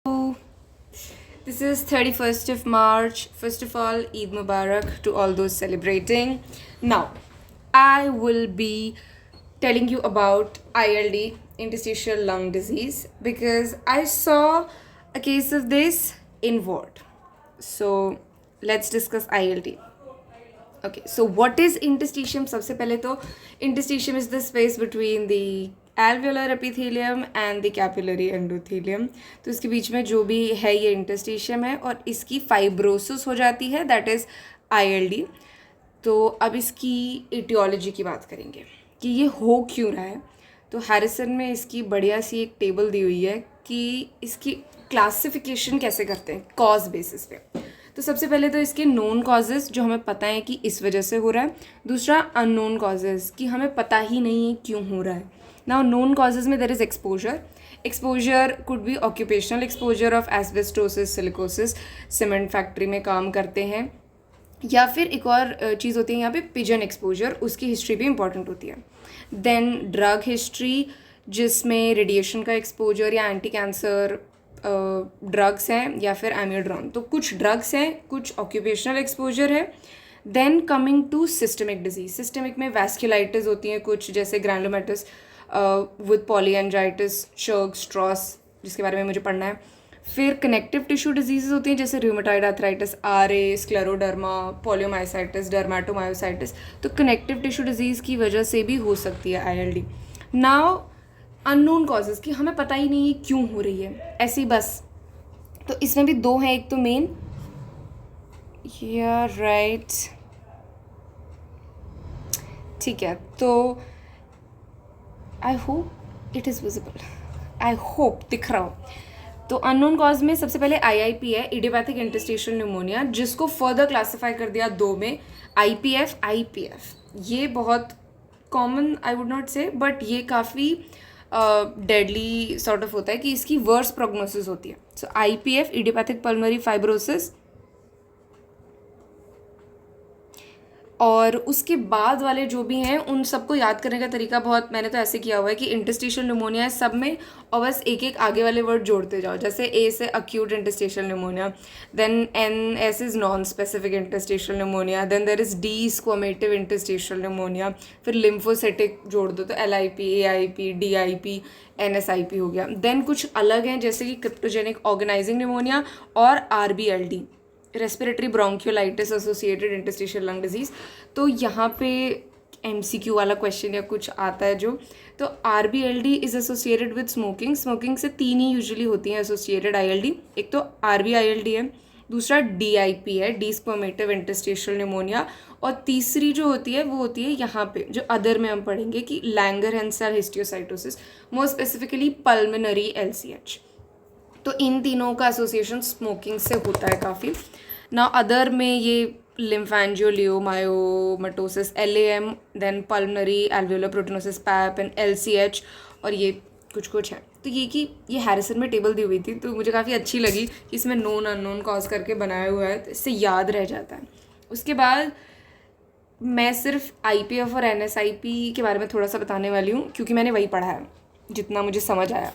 This is 31st of March. First of all, Eid Mubarak to all those celebrating. Now, I will be telling you about ILD, interstitial lung disease, because I saw a case of this in ward. So, let's discuss ILD. Okay, so what is interstitium? सबसे पहले तो interstitium is the space between the alveolar epithelium and the capillary endothelium. तो इसके बीच में जो भी है ये interstitium है और इसकी fibrosis हो जाती है, that is ILD. तो अब इसकी etiology की बात करेंगे कि ये हो क्यों रहा है. तो हैरिसन में इसकी बढ़िया सी एक टेबल दी हुई है कि इसकी क्लासिफिकेशन कैसे करते हैं कॉज बेसिस पे. तो सबसे पहले तो इसके नोन कॉजेज़ जो हमें पता है कि इस वजह से हो रहा है. दूसरा अननोन कॉजेज़ कि हमें पता ही नहीं है क्यों हो रहा है. नाउ नोन कॉजेज़ में there is exposure could be occupational exposure of asbestosis, silicosis, cement factory में काम करते हैं, या फिर एक और चीज़ होती है यहाँ पे पिजन एक्सपोजर, उसकी हिस्ट्री भी इंपॉर्टेंट होती है. देन ड्रग हिस्ट्री जिसमें रेडिएशन का एक्सपोजर या एंटी कैंसर ड्रग्स हैं या फिर एम्योड्रॉन. तो कुछ ड्रग्स हैं, कुछ ऑक्यूपेशनल एक्सपोजर है. Then coming to systemic disease, systemic में वैस्कुलाइटिस होती हैं कुछ, जैसे granulomatous with polyangiitis, Churg, Strauss, जिसके बारे में मुझे पढ़ना है. फिर कनेक्टिव टिश्यू डिजीज़ होती हैं जैसे रूमेटॉइड आर्थराइटिस, आरए, स्क्लेरोडर्मा, पोलियोमाइसाइटिस, डर्माटोमायोसाइटिस. तो कनेक्टिव टिश्यू डिजीज़ की वजह से भी हो सकती है ILD. नाउ अननोन कॉजेज़ कि हमें पता ही नहीं है क्यों हो रही है, ऐसी बस. तो इसमें भी दो हैं, एक तो मेन, या राइट, ठीक है. तो I hope it is visible, I hope दिख रहा हो. तो अननोन कॉज में सबसे पहले IIP है, इडियोपैथिक इंटरस्टिशियल न्यूमोनिया, जिसको फर्दर क्लासीफाई कर दिया दो में, IPF, IPF. ये बहुत कॉमन आई वुड नॉट से, बट ये काफ़ी डेडली सॉर्ट ऑफ होता है कि इसकी वर्स प्रोग्नोसिस होती है. सो IPF, इडियोपैथिक पल्मोनरी फाइब्रोसिस. और उसके बाद वाले जो भी हैं उन सबको याद करने का तरीका बहुत, मैंने तो ऐसे किया हुआ है कि इंटरस्टिशियल न्यूमोनिया है सब में, और बस एक एक आगे वाले वर्ड जोड़ते जाओ. जैसे A से acute interstitial pneumonia, then NS is non specific interstitial pneumonia, then there is D desquamative interstitial pneumonia, फिर लिम्फोसिटिक जोड़ दो तो LIP, AIP, DIP, NSIP हो गया. देन कुछ अलग हैं जैसे कि क्रिप्टोजेनिक ऑर्गेनाइजिंग न्यूमोनिया और RBLD, respiratory bronchiolitis associated interstitial lung disease. तो यहाँ पे MCQ वाला क्वेश्चन या कुछ आता है जो, तो RBLD is associated with smoking. Smoking से तीन ही यूजुअली होती हैं एसोसिएटेड ILD, एक तो RBILD है, दूसरा DIP है, डी स्पर्मेटिव इंटरस्टिशियल न्यूमोनिया, और तीसरी जो होती है वो होती है यहाँ पे जो अदर में हम पढ़ेंगे कि Langerhans histiocytosis, more specifically pulmonary LCH. तो इन तीनों का एसोसिएशन स्मोकिंग से होता है काफ़ी. ना अदर में ये lymphangioleiomyomatosis, LAM, then pulmonary alveolar proteinosis, PAP and LCH, और ये कुछ कुछ है. तो ये कि ये हैरिसन में टेबल दी हुई थी तो मुझे काफ़ी अच्छी लगी कि इसमें नोन अननोन कॉज करके बनाया हुआ है, तो इससे याद रह जाता है. उसके बाद मैं सिर्फ IPF और NSIP के बारे में थोड़ा सा बताने वाली हूँ क्योंकि मैंने वही पढ़ा है जितना मुझे समझ आया.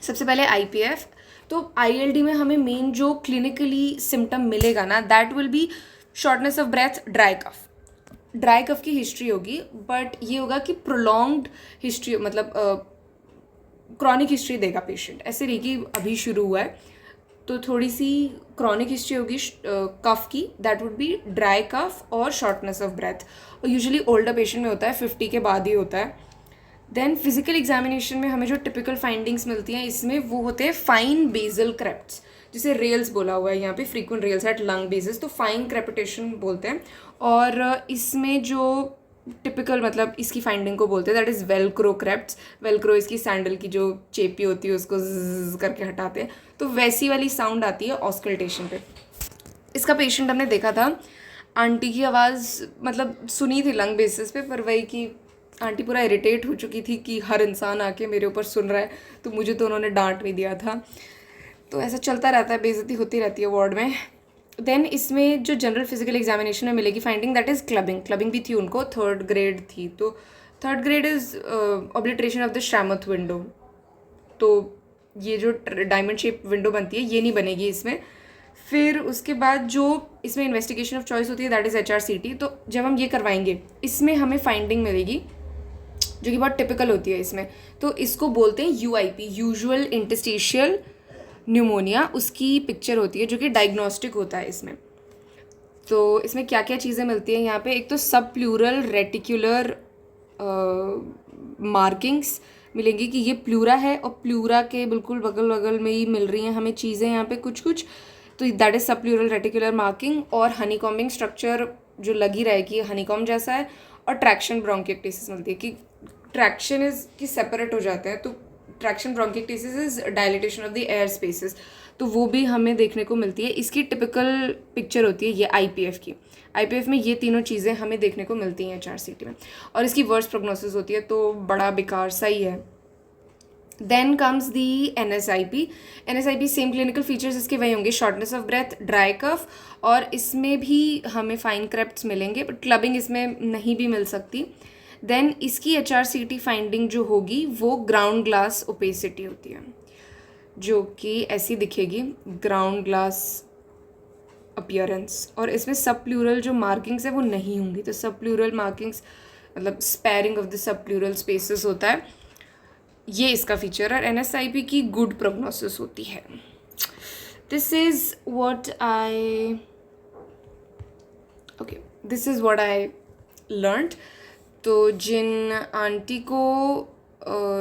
सबसे पहले IPF. तो ILD में हमें मेन जो क्लिनिकली सिम्टम मिलेगा ना, that will be shortness of breath, dry cough. Dry cough की हिस्ट्री होगी, बट ये होगा कि प्रोलॉन्ग्ड हिस्ट्री, मतलब क्रॉनिक हिस्ट्री देगा पेशेंट. ऐसे नहीं कि अभी शुरू हुआ है, तो थोड़ी सी क्रॉनिक हिस्ट्री होगी कफ की. That would be dry cough और शॉर्टनेस ऑफ ब्रेथ, और यूजुअली ओल्डर पेशेंट में होता है, 50 के बाद ही होता है. देन फिजिकल एग्जामिनेशन में हमें जो टिपिकल फाइंडिंग्स मिलती हैं इसमें वो होते हैं फाइन बेजल क्रेप्ट्स, जिसे रेल्स बोला हुआ है यहाँ पे, frequent rales at lung basis, तो फाइन क्रेपिटेशन बोलते हैं. और इसमें जो टिपिकल मतलब इसकी फाइंडिंग को बोलते हैं दैट इज़ वेलक्रो क्रेप्ट्स. वेलक्रो इसकी सैंडल की जो चेपी होती है उसको ज़ करके हटाते हैं, तो वैसी वाली साउंड आती है ऑस्कल्टेशन पे. इसका पेशेंट हमने देखा था, आंटी की आवाज़ मतलब सुनी थी लंग बेसिस पे, पर वही कि आंटी पूरा इरिटेट हो चुकी थी कि हर इंसान आके मेरे ऊपर सुन रहा है, तो मुझे तो उन्होंने डांट भी दिया था. तो ऐसा चलता रहता है, बेइज्जती होती रहती है वार्ड में. देन इसमें जो जनरल फिजिकल एग्जामिनेशन में मिलेगी फाइंडिंग दैट इज़ क्लबिंग भी थी उनको, 3rd ग्रेड थी. तो 3rd grade is obliteration of the श्रैमथ विंडो. तो ये जो डायमंड शेप विंडो बनती है ये नहीं बनेगी इसमें। फिर उसके बाद जो इसमें इन्वेस्टिगेशन ऑफ चॉइस होती है दैट इज़ HRCT। तो जब हम ये करवाएंगे इसमें हमें फाइंडिंग मिलेगी जो कि बहुत टिपिकल होती है इसमें। तो इसको बोलते हैं UIP, यूजुअल इंटरस्टिशियल न्यूमोनिया। उसकी पिक्चर होती है जो कि डायग्नोस्टिक होता है इसमें। तो इसमें क्या क्या चीज़ें मिलती हैं यहाँ पे, एक तो सब प्लूरल रेटिकुलर मार्किंग्स मिलेंगी कि ये प्लूरा है, और प्लूरा के बिल्कुल बगल बगल में ही मिल रही हैं हमें चीज़ें यहाँ पे कुछ कुछ। तो दैट इज़ सब प्लूरल रेटिकुलर मार्किंग। और हनीकॉम्बिंग स्ट्रक्चर जो लगी रहेगी हनीकॉम जैसा है। और ट्रैक्शन ब्रोंकिएक्टेसिस मिलती है कि ट्रैक्शन इज कि सेपरेट हो जाते हैं। तो traction bronchiectasis is dilatation of the air spaces, तो वो भी हमें देखने को मिलती है। इसकी टिपिकल पिक्चर होती है ये IPF की। IPF में ये तीनों चीज़ें हमें देखने को मिलती हैं HRCT में, और इसकी वर्स्ट प्रोग्नोसिस होती है, तो बड़ा बेकार सा ही है। Then comes the NSIP। NSIP same clinical features इसके वही होंगे, shortness of breath, dry cough, और इसमें भी हमें फाइन क्रेप्ट्स मिलेंगे, बट क्लबिंग इसमें नहीं भी मिल सकती। देन इसकी HRCT फाइंडिंग जो होगी वो ग्राउंड ग्लास ओपेसिटी होती है, जो कि ऐसी दिखेगी, ग्राउंड ग्लास अपीयरेंस। और इसमें सब प्लूरल जो मार्किंग्स है वो नहीं होंगी। तो सब प्लूरल मार्किंग्स मतलब sparing of the sub pleural spaces होता है, ये इसका फीचर। और NSIP की गुड प्रोग्नोसिस होती है। This is what I learned. तो जिन आंटी को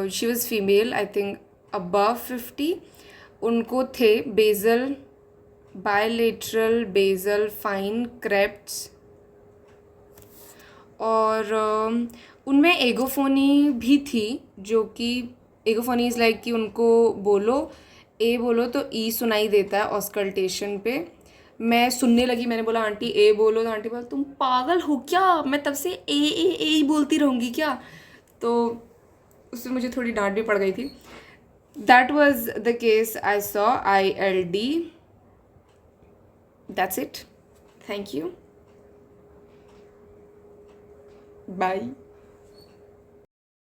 she was female, I think above 50, उनको थे बेजल, बायलेटरल बेजल फाइन क्रेप्ट्स, और उनमें एगोफोनी भी थी, जो कि एगोफोनी इज़ लाइक कि उनको बोलो ए बोलो तो ई सुनाई देता है ऑस्कल्टेशन पे। मैं सुनने लगी, मैंने बोला आंटी ए बोलो, तो आंटी बोला तुम पागल हो क्या, मैं तब से ए ही बोलती रहूँगी क्या। तो उससे मुझे थोड़ी डांट भी पड़ गई थी। That was the case I saw ILD। That's it, thank you, bye.